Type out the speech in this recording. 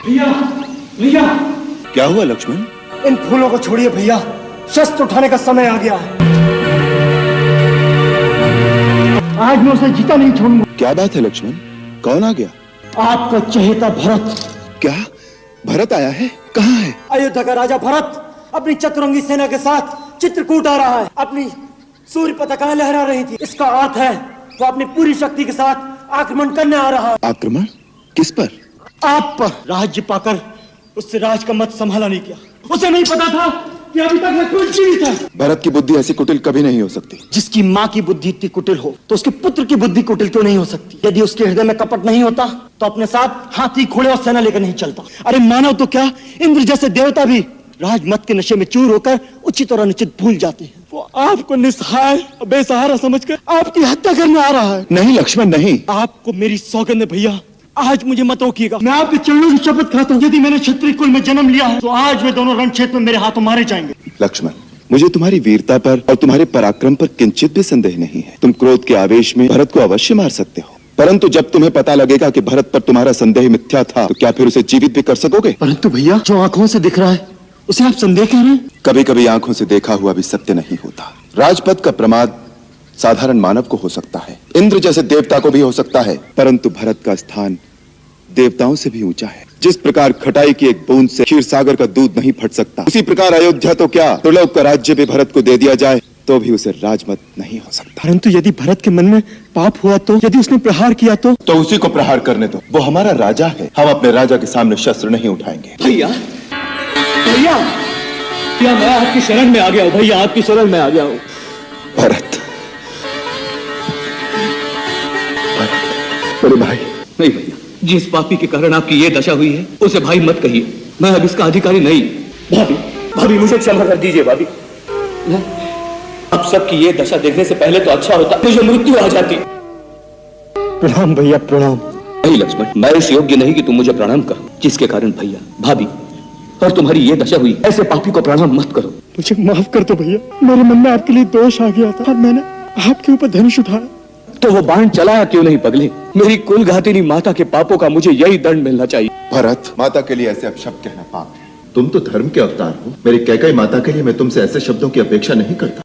भैया भैया क्या हुआ लक्ष्मण? इन फूलों को छोड़िए भैया, शस्त्र उठाने का समय आ गया है। आज मैं उसे जीता नहीं छोड़ूंगा। क्या बात है लक्ष्मण, कौन आ गया? आपका चहेता भरत। क्या भरत आया है? कहाँ है? अयोध्या का राजा भरत अपनी चतुरंगी सेना के साथ चित्रकूट आ रहा है। अपनी सूर्य पताकाएं लहरा रही थी। इसका अर्थ है वो अपनी पूरी शक्ति के साथ आक्रमण करने आ रहा है। आक्रमण? किस पर? आप पर। राज्य पाकर उससे राज का मत संभाला नहीं किया। उसे नहीं पता था कि अभी तक लक्ष्मण जीवित है। भरत की बुद्धि ऐसी कुटिल कभी नहीं हो सकती। जिसकी माँ की बुद्धि इतनी कुटिल हो तो उसके पुत्र की बुद्धि कुटिल क्यों नहीं हो सकती? यदि उसके हृदय में कपट नहीं होता तो अपने साथ हाथी घोड़े और सेना लेकर नहीं चलता। अरे मानव तो क्या, इंद्र जैसे देवता भी राजमत के नशे में चूर होकर उचित और अनुचित भूल जाते हैं। वो आपको निस्सहाय बेसहारा समझकर आपकी हत्या करने आ रहा है। नहीं लक्ष्मण नहीं। आपको मेरी सौगंध है भैया, आज मुझे मत रोकिएगा। मैं आपके चरणों की शपथ खाता हूँ, यदि मैंने क्षत्रिय कुल में जन्म लिया है तो आज वे दोनों रणक्षेत्र में मेरे हाथों मारे जाएंगे। लक्ष्मण, मुझे तुम्हारी वीरता पर और तुम्हारे पराक्रम पर किंचित भी संदेह नहीं है। तुम क्रोध के आवेश में भरत को अवश्य मार सकते हो, परंतु जब तुम्हें पता लगेगा कि भरत पर तुम्हारा संदेह मिथ्या था तो क्या फिर उसे जीवित भी कर सकोगे? परंतु भैया, जो आंखों से दिख रहा है उसे आप संदेह कह रहे हैं। कभी कभी आंखों से देखा हुआ भी सत्य नहीं होता। राजपद का प्रमाद साधारण मानव को हो सकता है, इंद्र जैसे देवता को भी हो सकता है, परंतु भरत का स्थान देवताओं से भी ऊंचा है। जिस प्रकार खटाई की एक बूंद से क्षीर सागर का दूध नहीं फट सकता, उसी प्रकार अयोध्या तो क्या त्रिलोक का राज्य भी भरत को दे दिया जाए तो भी उसे राजमत नहीं हो सकता। परंतु यदि भरत के मन में पाप हुआ तो, यदि उसने प्रहार किया तो उसी को प्रहार करने दो। वो हमारा राजा है, हम अपने राजा के सामने शस्त्र नहीं उठाएंगे। भैया भैया, क्या मैं आपकी शरण में आ गया हूँ? भैया आपकी शरण में आ गया हूँ। भरत, बड़े भाई। नहीं भैया, जिस पापी के कारण आपकी ये दशा हुई है उसे भाई मत कहिए। मैं अब इसका अधिकारी नहीं। भाभी भाभी, मुझे क्षमा कर दीजिए भाभी। अब सबकी ये दशा देखने से पहले तो अच्छा होता मुझे मृत्यु आ जाती। प्रणाम भैया, प्रणाम। नहीं लक्ष्मण, मैं इस योग्य नहीं कि तुम मुझे प्रणाम करो, जिसके कारण भैया भाभी और तुम्हारी ये दशा हुई। ऐसे पापी को प्रणाम मत करो। मुझे माफ कर दो भैया, मेरे मन में आपके लिए दोष आ गया था और मैंने आपके ऊपर धनुष उठाया। तो वो बाण चलाया क्यों नहीं पगले? मेरी कुल घातिनी माता के पापों का मुझे यही दंड मिलना चाहिए। भरत, माता के लिए ऐसे अपशब्द कहना पाप है। तुम तो धर्म के अवतार हो। मेरी कैकेयी माता के लिए मैं तुमसे ऐसे शब्दों की अपेक्षा नहीं करता।